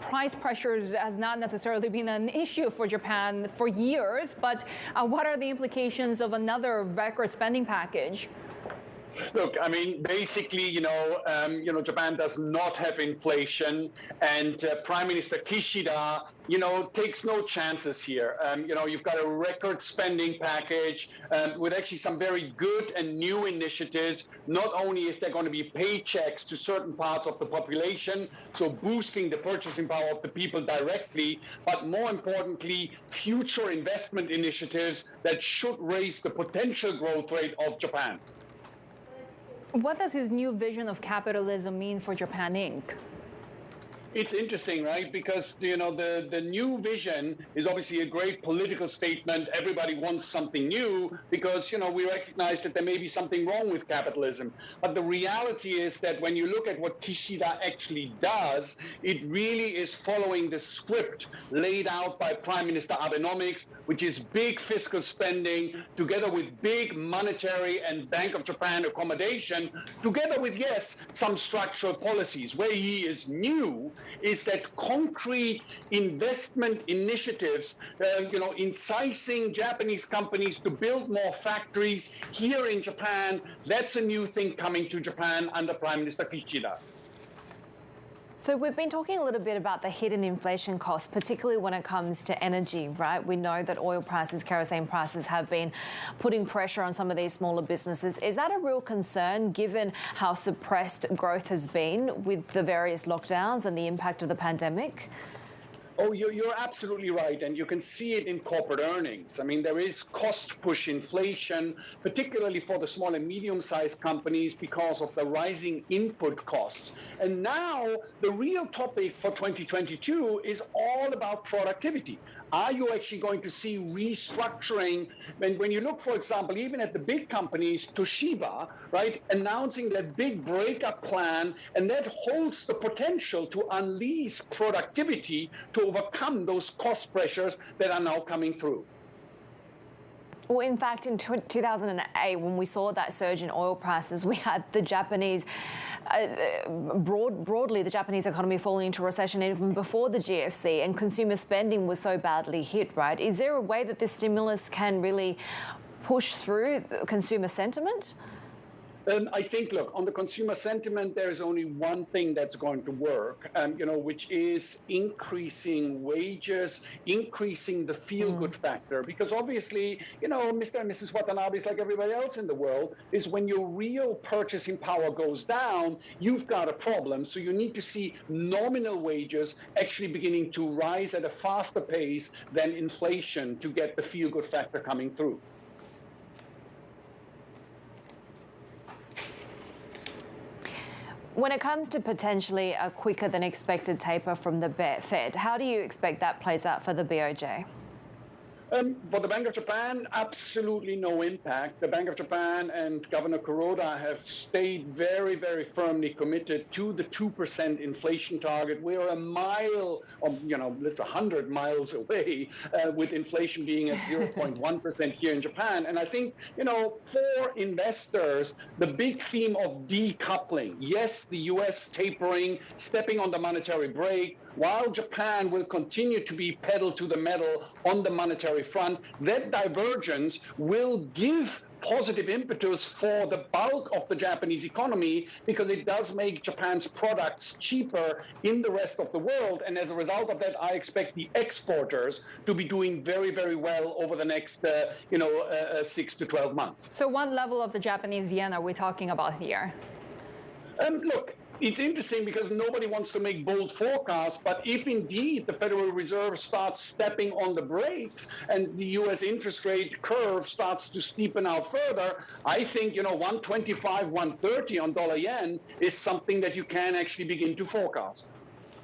Price pressures has not necessarily been an issue for Japan for years, but what are the implications of another record spending package? Look, I mean, basically, Japan does not have inflation, and Prime Minister Kishida, takes no chances here. You've got a record spending package with actually some very good and new initiatives. Not only is there going to be paychecks to certain parts of the population, so boosting the purchasing power of the people directly, but more importantly, future investment initiatives that should raise the potential growth rate of Japan. What does his new vision of capitalism mean for Japan Inc.? It's interesting, right? Because, the new vision is obviously a great political statement. Everybody wants something new because, we recognize that there may be something wrong with capitalism. But the reality is that when you look at what Kishida actually does, it really is following the script laid out by Prime Minister Abenomics, which is big fiscal spending together with big monetary and Bank of Japan accommodation, together with, yes, some structural policies. Where he is new is that concrete investment initiatives, inciting Japanese companies to build more factories here in Japan. That's a new thing coming to Japan under Prime Minister Kishida. So we've been talking a little bit about the hidden inflation costs, particularly when it comes to energy, right? We know that oil prices, kerosene prices have been putting pressure on some of these smaller businesses. Is that a real concern given how suppressed growth has been with the various lockdowns and the impact of the pandemic? Oh, you're absolutely right, and you can see it in corporate earnings. I mean, there is cost push inflation, particularly for the small and medium-sized companies because of the rising input costs. And now the real topic for 2022 is all about productivity. Are you actually going to see restructuring? When you look, for example, even at the big companies, Toshiba, right, announcing that big breakup plan, and that holds the potential to unleash productivity to overcome those cost pressures that are now coming through. Well, in fact, in 2008, when we saw that surge in oil prices, we had the Japanese, broadly, the Japanese economy falling into recession even before the GFC, and consumer spending was so badly hit, right? Is there a way that this stimulus can really push through consumer sentiment? I think, look, on the consumer sentiment, there is only one thing that's going to work, which is increasing wages, increasing the feel-good factor. Because obviously, Mr. and Mrs. Watanabe is like everybody else in the world, is when your real purchasing power goes down, you've got a problem. So you need to see nominal wages actually beginning to rise at a faster pace than inflation to get the feel-good factor coming through. When it comes to potentially a quicker than expected taper from the Fed, how do you expect that plays out for the BOJ? For the Bank of Japan, absolutely no impact. The Bank of Japan and Governor Kuroda have stayed very, very firmly committed to the 2% inflation target. We're a mile, it's 100 miles away, with inflation being at 0.1% here in Japan. And I think, for investors, the big theme of decoupling, yes, the U.S. tapering, stepping on the monetary brake, while Japan will continue to be pedal to the metal on the monetary front, that divergence will give positive impetus for the bulk of the Japanese economy because it does make Japan's products cheaper in the rest of the world. And as a result of that, I expect the exporters to be doing very, very well over the next, 6 to 12 months. So what level of the Japanese yen are we talking about here? Look, it's interesting because nobody wants to make bold forecasts, but if indeed the Federal Reserve starts stepping on the brakes and the U.S. interest rate curve starts to steepen out further, I think, 125, 130 on dollar yen is something that you can actually begin to forecast.